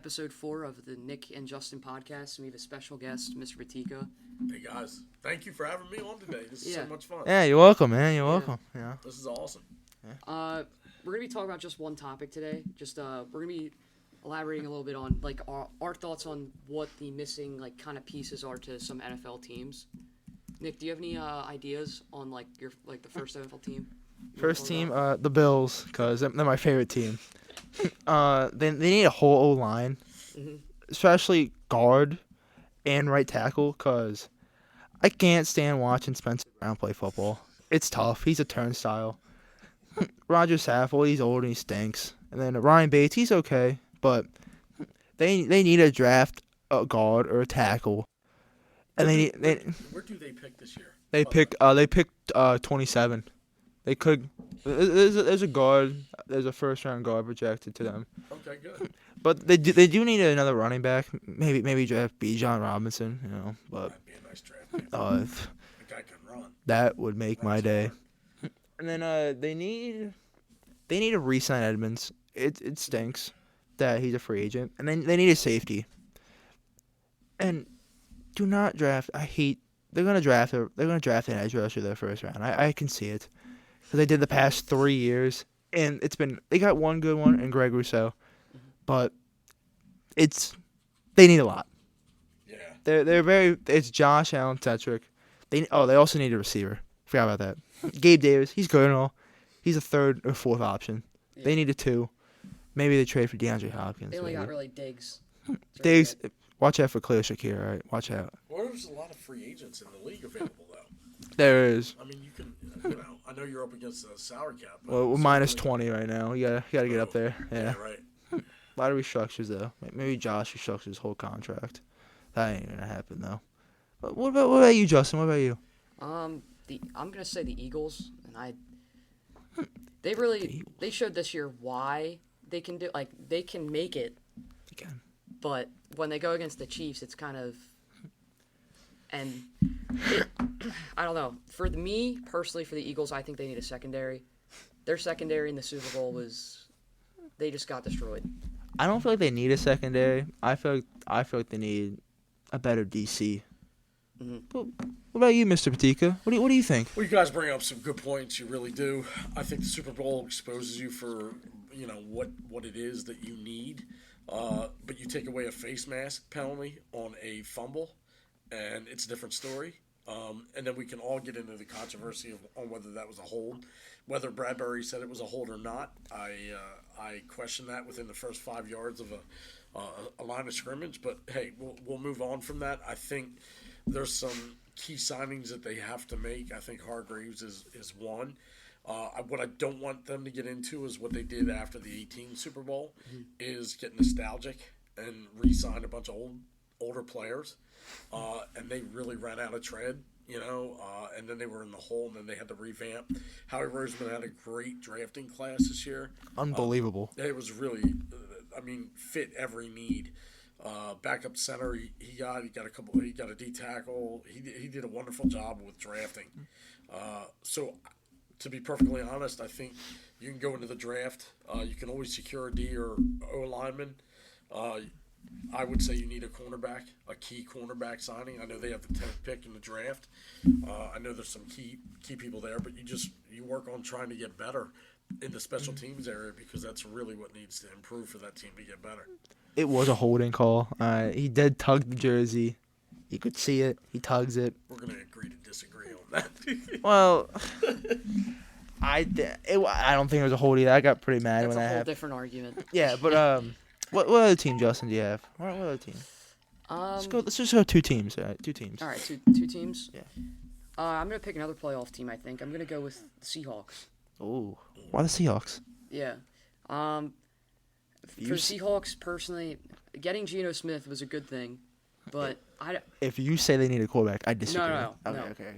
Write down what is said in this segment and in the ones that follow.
Episode 4 of the Nick and Justin podcast. And we have a special guest, Mr. Peticca. Hey guys, thank you for having me on today. This is Yeah. so much fun. Yeah, you're welcome, man. You're Yeah. welcome. Yeah. This is awesome. We're gonna be talking about just one topic today. We're gonna be elaborating a little bit on our thoughts on what the missing kind of pieces are to some NFL teams. Nick, do you have any ideas on your the first NFL team? First team, the Bills, cause they're my favorite team. They need a whole O line, especially guard and right tackle, cause I can't stand watching Spencer Brown play football. It's tough. He's a turnstile. Roger Saffold, he's old and he stinks. And then Ryan Bates, he's okay, but they need to draft a guard or a tackle. And Where do they pick this year? they picked 27. They could. There's a guard. There's a first round guard projected to them. Okay, good. But they do need another running back. Maybe draft Bijan Robinson. But That'd be a nice draft. pick. if The guy can run. that would make my day. And then they need to re-sign Edmonds. It stinks that he's a free agent. And then they need a safety. And do not draft. I hate. They're gonna draft an edge rusher their first round. I can see it. Because they did the past 3 years, and they got one good one in Greg Rousseau, but they need a lot. Yeah. It's Josh Allen centric. They also need a receiver. Forgot about that. Gabe Davis, he's good and all. He's a third or fourth option. Yeah. They need a two. Maybe they trade for DeAndre Hopkins. They only got maybe. really Diggs. Diggs, watch out for Khalil Shakir, all right? Watch out. Well, there's a lot of free agents in the league available, though. There is. I mean, you can, I know you're up against the salary cap. But Well, we're minus 20 right now. You gotta get up there. Yeah. right. A lot of restructures, though. Maybe Josh restructures his whole contract. That ain't gonna happen, though. But what about you, Justin? What about you? I'm gonna say the Eagles, and Eagles. they showed this year why they can do they can make it, Again. but when they go against the Chiefs, it's kind of I don't know. For me personally, for the Eagles, I think they need a secondary. Their secondary in the Super Bowl they just got destroyed. I don't feel like they need a secondary. I feel like they need a better DC. What about you, Mr. Peticca? What do you think? Well, you guys bring up some good points. You really do. I think the Super Bowl exposes you for what it is that you need. But you take away a face mask penalty on a fumble, and it's a different story. And then we can all get into the controversy on whether that was a hold, whether Bradbury said it was a hold or not. I question that within the first 5 yards of a line of scrimmage. But hey, we'll move on from that. I think there's some key signings that they have to make. I think Hargreaves is one. What I don't want them to get into is what they did after the 18 Super Bowl, is get nostalgic and re-sign a bunch of older players. And they really ran out of tread, and then they were in the hole, and then they had to revamp. Howie Roseman had a great drafting class this year. Unbelievable. It was really, fit every need. Backup center, he got a D tackle. He did a wonderful job with drafting. So, to be perfectly honest, I think you can go into the draft. You can always secure a D or O lineman. I would say you need a key cornerback signing. I know they have the 10th pick in the draft. I know there's some key people there, but you work on trying to get better in the special teams area, because that's really what needs to improve for that team to get better. It was a holding call. He did tug the jersey. You could see it. He tugs it. We're going to agree to disagree on that. Well, I don't think it was a hold either. I got pretty mad That's when a that whole happened. different argument. Yeah, but what other team, Justin, do you have? What other team? Let's just go two teams. All right, two teams. All right, two teams. Yeah. I'm gonna pick another playoff team. I think I'm gonna go with the Seahawks. Oh, why the Seahawks? Yeah. For the Seahawks, personally, getting Geno Smith was a good thing, but If you say they need a quarterback, I disagree. No. Okay.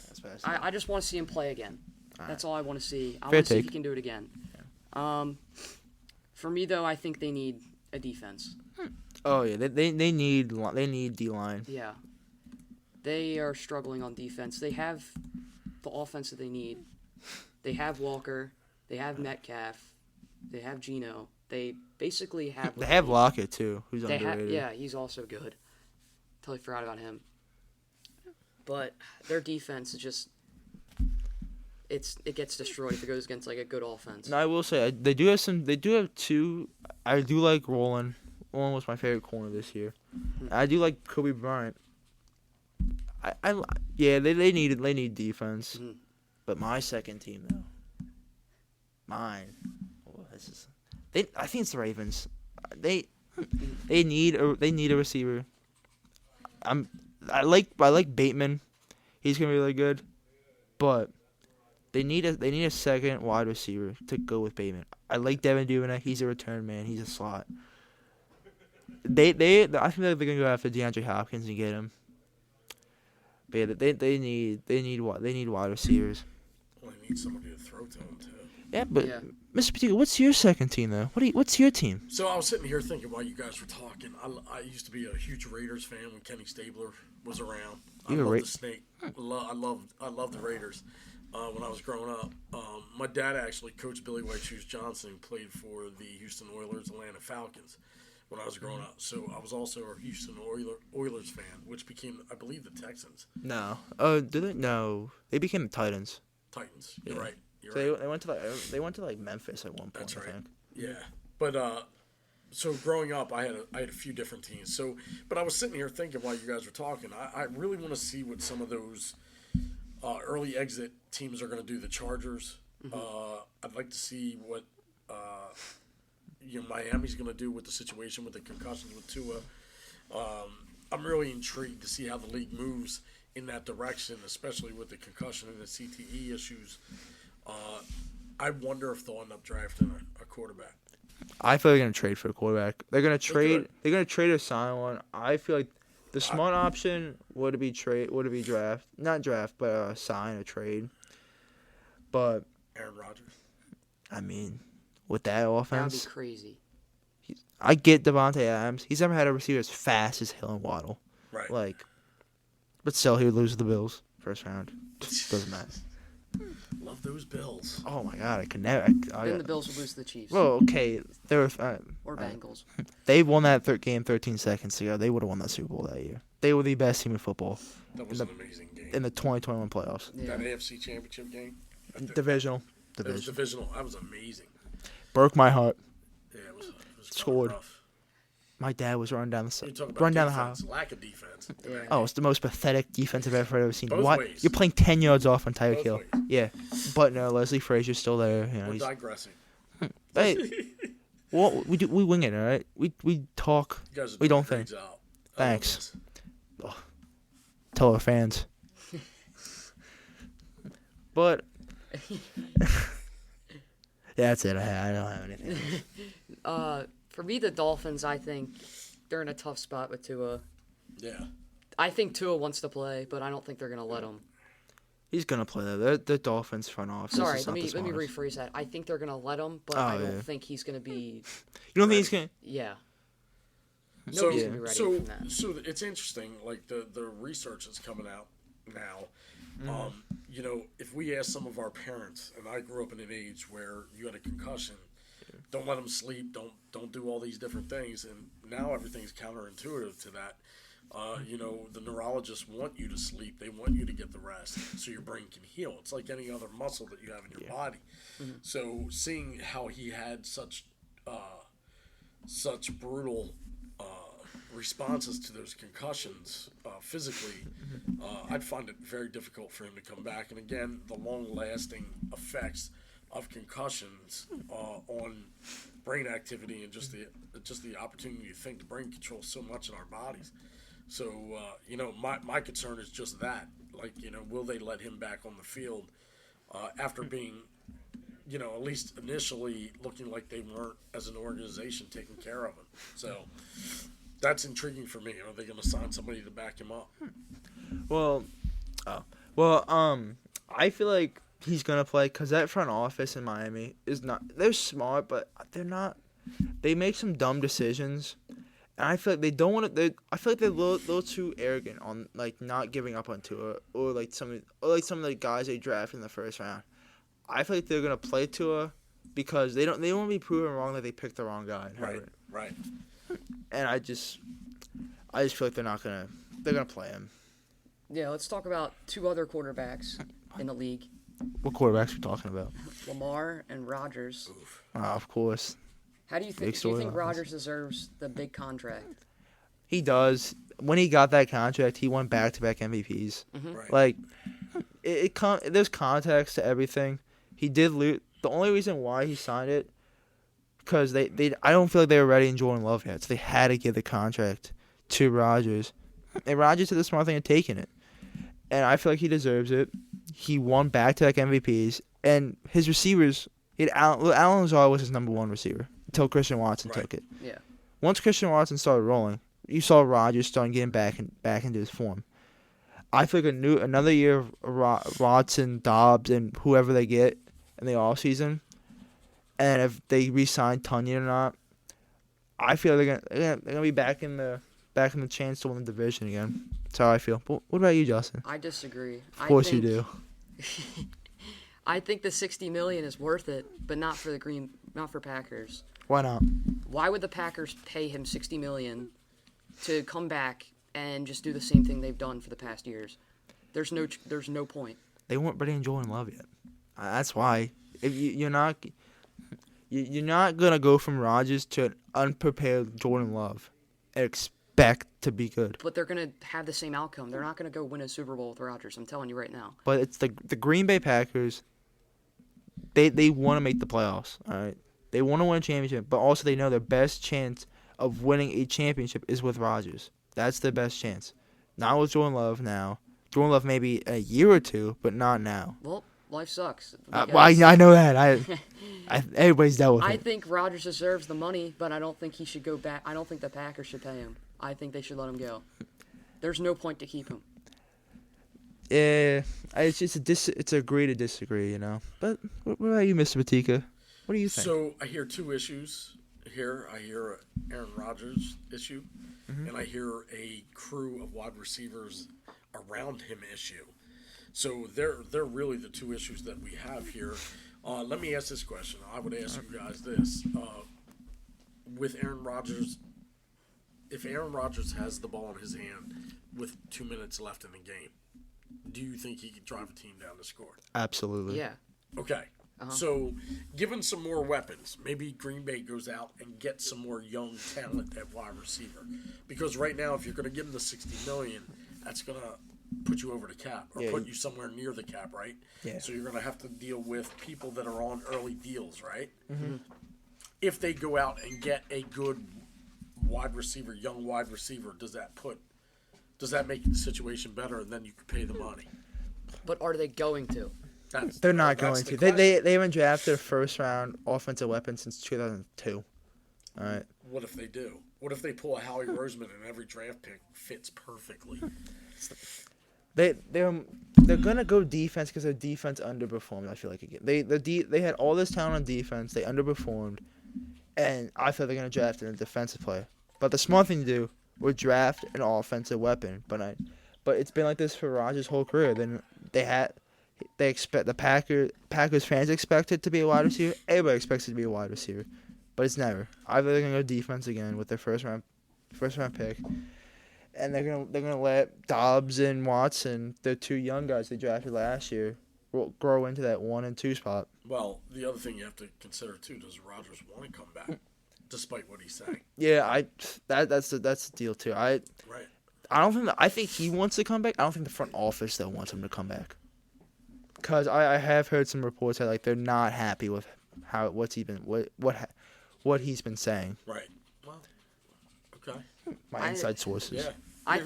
That's fast. I just want to see him play again. That's all I want to see. I Fair want to see if take. he can do it again. For me, though, I think they need a defense. Oh yeah, they need D line. Yeah. They are struggling on defense. They have the offense that they need. They have Walker. They have Metcalf. They have Geno. They basically have. They have Lockett too, who's They have, underrated. yeah, he's also good. Totally forgot about him. But their defense is just it gets destroyed if it goes against like a good offense. No, I will say they do have some. They do have two. I do like Roland. Roland was my favorite corner this year. I do like Kobe Bryant. Yeah, they need defense. Mhm. But my second team though, mine. Oh, this is. I think it's the Ravens. They need a receiver. I like Bateman. He's gonna be really good, but they need a second wide receiver to go with Bateman. I like Devin Duvernay. He's a return man. He's a slot. I think they're gonna go after DeAndre Hopkins and get him. But yeah, they need wide receivers. Well, they need somebody to throw to him too. Yeah, but Yeah. Mr. Peticca, what's your second team though? What's your team? So I was sitting here thinking while you guys were talking. I used to be a huge Raiders fan when Kenny Stabler was around. I You a loved the Snake. I loved the Raiders when I was growing up. My dad actually coached Billy White Shoes Johnson, played for the Houston Oilers, Atlanta Falcons when I was growing up. So I was also a Houston Oilers fan, which became, I believe, the Texans. No. Did they? No. They became the Titans. Titans. You're Yeah. right. You're So right. they went to like Memphis at one point. That's I right. think. Yeah, but so growing up, I had a few different teams. So, but I was sitting here thinking while you guys were talking, I really want to see what some of those early exit teams are going to do. The Chargers. I'd like to see what Miami's going to do with the situation with the concussions with Tua. I'm really intrigued to see how the league moves in that direction, especially with the concussion and the CTE issues. I wonder if they'll end up drafting a quarterback. I feel they're gonna trade for a quarterback. They're gonna trade. could. They're gonna trade or sign one. I feel like the smart option would be draft, not draft, but sign or trade. But Aaron Rodgers. I mean, with that That would be offense, crazy. I get Devontae Adams. He's never had a receiver as fast as Hill and Waddle. Right. Like, but still, he would lose to the Bills first round. Doesn't matter. Love those Bills. Oh my God, I could never. Then the Bills will lose to the Chiefs Well, okay, they were. or Bengals. They won that game 13 seconds ago. They would have won that Super Bowl that year. They were the best team in football That was an amazing game. in the 2021 playoffs. Yeah. That AFC Championship game. Divisional. That was divisional. That was amazing. Broke my heart. Yeah, it was Scored. rough. My dad was running down You the talk about run down the defense, house. lack of defense. Yeah. Oh, it's the most pathetic defense I've ever seen. Both Why ways. you're playing 10 yards off on Tyreek Both Hill? ways. Yeah, but no, Leslie Frazier's still there. You know, We're he's, digressing. hey, well, we wing it, all right. We talk. You guys are We doing don't a great think. job. I love Thanks. this. Tell our fans. But that's it. I don't have anything. For me, the Dolphins, I think they're in a tough spot with Tua. Yeah. I think Tua wants to play, but I don't think they're gonna let him. He's gonna play though. The Dolphins front office. Sorry, is let not me the let me smartest. rephrase that. I think they're gonna let him, but Oh, I don't yeah. think he's gonna be. You don't think he's gonna? Yeah. So, Nobody's gonna be ready so, from that. so it's interesting. Like the research that's coming out now. If we ask some of our parents, and I grew up in an age where you had a concussion, don't let them sleep, don't do all these different things, and now everything's counterintuitive to that. The neurologists want you to sleep; they want you to get the rest, so your brain can heal. It's like any other muscle that you have in your body. Mm-hmm. So, seeing how he had such brutal responses to those concussions physically, I'd find it very difficult for him to come back. And again, the long-lasting effects of concussions on brain activity and just the opportunity to think. The brain controls so much in our bodies. So my concern is just that. Like, will they let him back on the field after being, at least initially looking like they weren't, as an organization, taking care of him. So that's intriguing for me. Are they going to sign somebody to back him up? I feel like he's gonna play because that front office in Miami is not. They're smart, but they're not. They make some dumb decisions, and I feel like they don't want to. I feel like they're a little too arrogant on like not giving up on Tua or some of the guys they draft in the first round. I feel like they're gonna play Tua because they don't want to be proven wrong that they picked the wrong guy. in Right. Herbert. Right. And I just feel like they're gonna play him. Yeah, let's talk about two other quarterbacks in the league, What quarterbacks we talking about? Lamar and Rodgers. Of course, How do you Big think? Do you think storylines. Rodgers deserves the big contract? he does. When he got that contract, he won back-to-back MVPs. Right. Like, there's context to everything. He did lose. The only reason why he signed it, because I don't feel like they were ready in Jordan Love yet, so they had to give the contract to Rodgers. And Rodgers did the smart thing of taking it. And I feel like he deserves it. He won back-to-back MVPs. And his receivers, Allen Lazard was his number one receiver until Christian Watson Right. took it. Yeah. Once Christian Watson started rolling, you saw Rodgers starting getting back into his form. I feel like another year of Watson, Dobbs, and whoever they get in the offseason, and if they re-sign Tunyon or not, I feel they're gonna be back in the chance to win the division again. That's how I feel. But what about you, Justin? I disagree. Of course you do. I think the $60 million is worth it, but not for Packers. Why not? Why would the Packers pay him $60 million to come back and just do the same thing they've done for the past years? There's no point. They weren't ready in Jordan Love yet. That's why. If you're not gonna go from Rodgers to an unprepared Jordan Love and expect to be good. But they're gonna have the same outcome. They're not gonna go win a Super Bowl with Rodgers. I'm telling you right now. But it's the Green Bay Packers. They want to make the playoffs. All right. They want to win a championship, but also they know their best chance of winning a championship is with Rodgers. That's their best chance. Not with Jordan Love now. Jordan Love maybe a year or two, but not now. Well, life sucks. Well, because I know that. Everybody's dealt with I it. think Rodgers deserves the money, but I don't think he should go back. I don't think the Packers should pay him. I think they should let him go. There's no point to keep him. Yeah, it's just it's agree to disagree, you know. But what about you, Mr. Peticca? What do you think? So I hear two issues here. I hear Aaron Rodgers issue, and I hear a crew of wide receivers around him issue. So they're really the two issues that we have here. Let me ask this question. I would ask you guys this: with Aaron Rodgers, if Aaron Rodgers has the ball in his hand with 2 minutes left in the game, do you think he could drive a team down to score? Absolutely. Yeah. Okay. So, given some more weapons, maybe Green Bay goes out and gets some more young talent at wide receiver. Because right now, if you're going to give them the $60 million, that's going to put you over the cap or put you somewhere near the cap, right? Yeah. So you're going to have to deal with people that are on early deals, right? Mm-hmm. If they go out and get a good wide receiver, young wide receiver, does that make the situation better, and then you can pay the money? But are they going to? They're not going that's to. the They haven't drafted a first round offensive weapon since 2002. All right. What if they do? What if they pull a Howie Roseman and every draft pick fits perfectly? They're gonna go defense because their defense underperformed. I feel like again they had all this talent on defense. They underperformed, and I thought they're gonna draft a defensive player. But the smart thing to do would draft an offensive weapon. But it's been like this for Rodgers' whole career. Then they expect the Packers fans expect it to be a wide receiver. Everybody expects it to be a wide receiver, but it's never. Either they're gonna go defense again with their first round pick, and they're gonna let Dobbs and Watson, the two young guys they drafted last year, grow into that 1 and 2 spot. Well, the other thing you have to consider too: does Rodgers want to come back, despite what he's saying? Yeah, that's the deal too. Right. I think he wants to come back. I don't think the front office though wants him to come back. Because I have heard some reports that like they're not happy with what he's been saying. Right. Well, okay. My inside sources. Yeah. I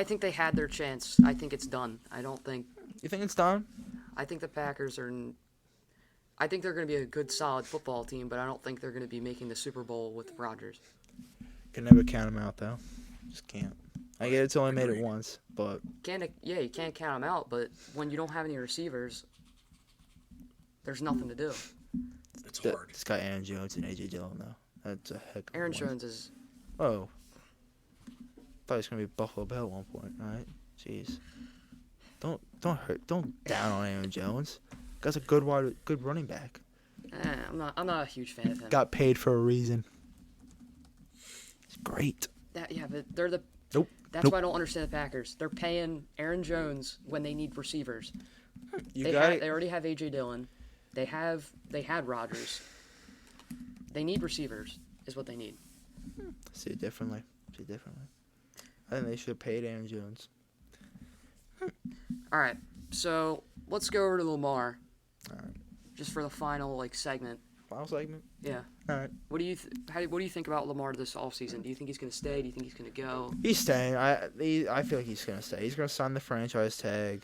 think they had their chance. I think it's done. I don't think. You think it's done? I think the Packers are. I think they're going to be a good, solid football team, but I don't think they're going to be making the Super Bowl with Rodgers. Can never count them out though. Just can't. I get it's only made it once, but You can't count them out. But when you don't have any receivers, there's nothing to do. It's hard. It's got Aaron Jones and AJ Dillon though. That's a heck. Of Aaron one. Jones is. Oh. Thought he was gonna be Buffalo Bill at one point. All right. Jeez. Don't down on Aaron Jones. Guy's a good running back. I'm not a huge fan of him. Got paid for a reason. It's great. But they're the. Nope. That's Nope. why I don't understand the Packers. They're paying Aaron Jones when they need receivers. They They already have AJ Dillon. They had Rodgers. They need receivers. Is what they need. See it differently. I think they should have paid Aaron Jones. All right. So let's go over to Lamar. All right. Just for the final segment. Final segment. Yeah. All right. What do you think about Lamar this offseason? Do you think he's going to stay? Do you think he's going to go? He's staying. I feel like he's gonna stay. He's gonna sign the franchise tag,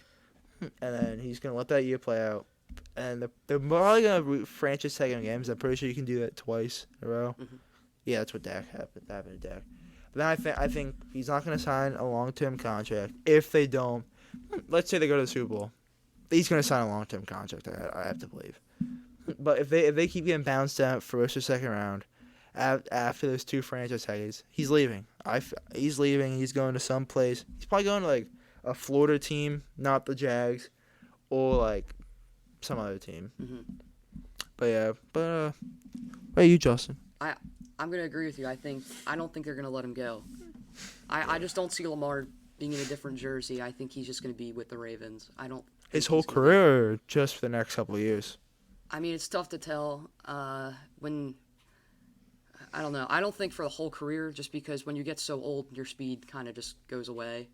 and then he's gonna let that year play out. And they're probably gonna franchise tag him again. Because I'm pretty sure you can do that twice in a row. Mhm. Yeah, that's what Dak happened to Dak. But then I think he's not gonna sign a long-term contract. If they don't, let's say they go to the Super Bowl, he's gonna sign a long-term contract. I have to believe. But if they keep getting bounced out first or second round, after those two franchise tags, he's leaving. He's leaving. He's going to some place. He's probably going to like a Florida team, not the Jags, or like some other team. Mm-hmm. But yeah, what about you, Justin? I'm going to agree with you. I don't think they're going to let him go. I just don't see Lamar being in a different jersey. I think he's just going to be with the Ravens. I don't. His whole career, or just for the next couple of years? I mean, it's tough to tell. I don't know. I don't think for the whole career, just because when you get so old, your speed kind of just goes away,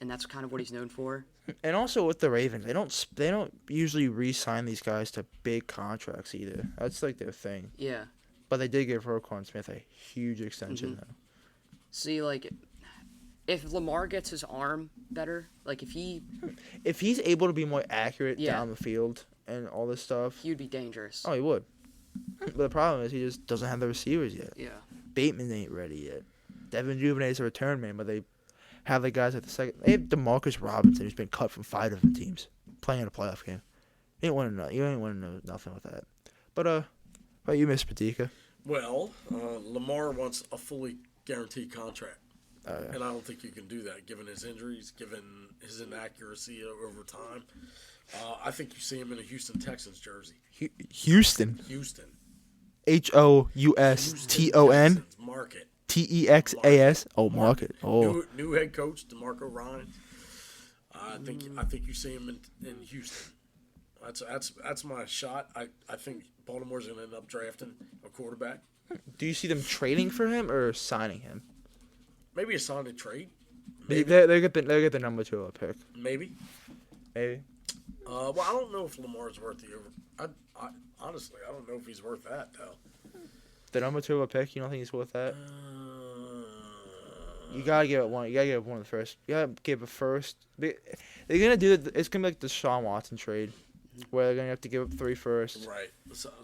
and that's kind of what he's known for. And also with the Ravens, they don't usually re-sign these guys to big contracts either. That's like their thing. Yeah. But they did give Roquan Smith a huge extension though. See, like, if Lamar gets his arm better, like if he's able to be more accurate Yeah. down the field and all this stuff, he would be dangerous. oh, he would. But the problem is he just doesn't have the receivers yet. Yeah. Bateman ain't ready yet. Devin Duvernay's a return man, but they have the guys at the second. They have DeMarcus Robinson, who's been cut from 5 different teams, playing in a playoff game. You ain't want to know nothing with that. But what about you, Miss Peticca? Well, Lamar wants a fully guaranteed contract. And I don't think you can do that given his injuries, given his inaccuracy over time. I think you see him in a Houston Texans jersey. Houston. Houston. HOUSTON. Texans, Market. TEXAS. Oh, market. Oh. New head coach DeMarco Ryan. I think you see him in Houston. That's my shot. I think Baltimore's going to end up drafting a quarterback. Do you see them trading for him or signing him? Maybe a signed trade. They get the number 2 pick. Maybe. Well, I don't know if Lamar's worth the over. Honestly, I don't know if he's worth that though. The number 2 pick, you don't think he's worth that? You gotta give it one. You gotta give it one of the first. You gotta give it first. They're gonna do it. It's gonna be like the Deshaun Watson trade, where they're gonna have to give up 3 first. Right.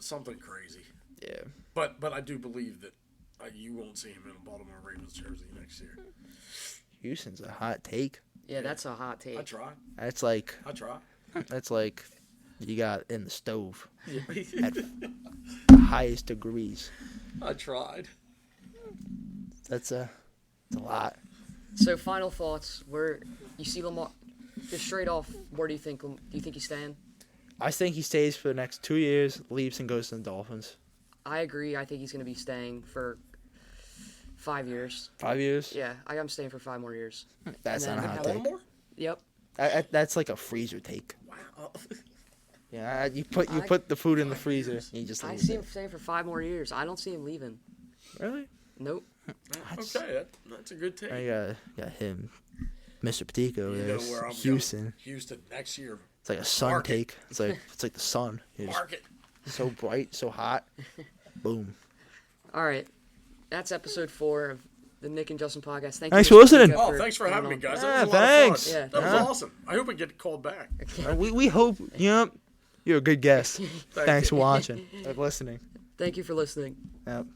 Something crazy. Yeah. But I do believe that you won't see him in a Baltimore Ravens jersey next year. Houston's a hot take. Yeah, that's a hot take. I try. That's like you got in the stove at the highest degrees. I tried. That's a lot. So, final thoughts. Where you see Lamar, just straight off, where do you think he's staying? I think he stays for the next 2 years, leaves and goes to the Dolphins. I agree. I think he's going to be staying for 5 years. 5 years? Yeah, I am staying for 5 more years. That's And not a then hot have take. One more? Yep. That's like a freezer take. Wow. Yeah, you put the food in the freezer and you just I leave see it. him staying for 5 more years. I don't see him leaving. Really? Nope. Okay, that's a good take. I got him, Mr. Peticca over You there. know where I'm Houston. going. Houston next year. It's like a sun Market. take. It's like the sun. It's Market. so bright, so hot. Boom. All right. That's episode 4 of the Nick and Justin podcast. Thanks for listening. Peticca Oh, thanks for having me, guys. That was a lot thanks. of fun. Yeah. That was Yeah. awesome. I hope I get called back. We hope you're a good guest. Thanks you. for watching, or listening. Thank you for listening. Yep.